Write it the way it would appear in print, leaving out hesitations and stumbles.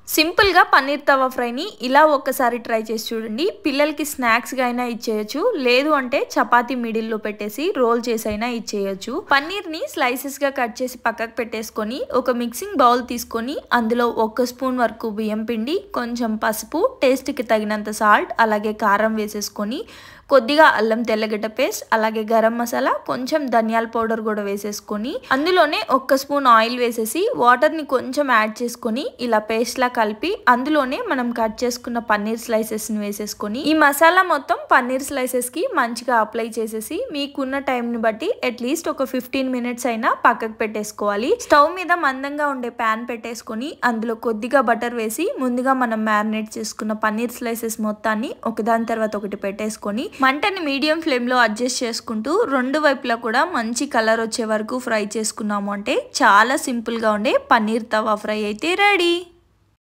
Simple గా పన్నీర్ తవా ఫ్రైని ఇలా ఒక్కసారి ట్రై చేసి చూడండి. పిల్లలకి స్నాక్స్ గా అయినా ఇచ్చేయచ్చు, లేదు అంటే చపాతీ మిడిల్ లో పెట్టేసి రోల్ చేసి అయినా ఇచ్చేయచ్చు. పన్నీర్ ని స్లైసెస్ గా కట్ చేసి పక్కకు పెట్టేసుకొని ఒక మిక్సింగ్ బౌల్ తీసుకొని అందులో 1 స్పూన్ వరకు బియ్యం పిండి, కొంచెం పసుపు, టేస్ట్ కి తగినంత సాల్ట్, అలాగే కారం వేసేసుకొని కొద్దిగా అల్లం తెల్లగడ్డ పేస్ట్, అలాగే గరం మసాలా, కొంచెం ధనియాల పౌడర్ కూడా వేసేసుకొని అందులోనే 1 స్పూన్ ఆయిల్ వేసేసి వాటర్ ని కొంచెం యాడ్ చేసుకొని ఇలా పేస్ట్ లా కలిపి అందులోనే మనం కట్ చేసుకున్న పన్నీర్ స్లైసెస్ ని వేసేసుకొని ఈ మసాలా మొత్తం పన్నీర్ స్లైసెస్ కి మంచిగా అప్లై చేసేసి మీకున్న టైం ని బట్టి అట్లీస్ట్ ఒక 15 మినిట్స్ అయినా పక్కకు పెట్టేసుకోవాలి. స్టవ్ మీద మందంగా ఉండే ప్యాన్ పెట్టేసుకొని అందులో కొద్దిగా బటర్ వేసి ముందుగా మనం మ్యారినేట్ చేసుకున్న పన్నీర్ స్లైసెస్ మొత్తాన్ని ఒకదాని తర్వాత ఒకటి పెట్టేసుకొని మంటని మీడియం ఫ్లేమ్ లో అడ్జస్ట్ చేసుకుంటూ రెండు వైపులా కూడా మంచి కలర్ వచ్చే వరకు ఫ్రై చేసుకున్నాము అంటే చాలా సింపుల్ గా ఉండే పన్నీర్ తవా ఫ్రై అయితే రెడీ.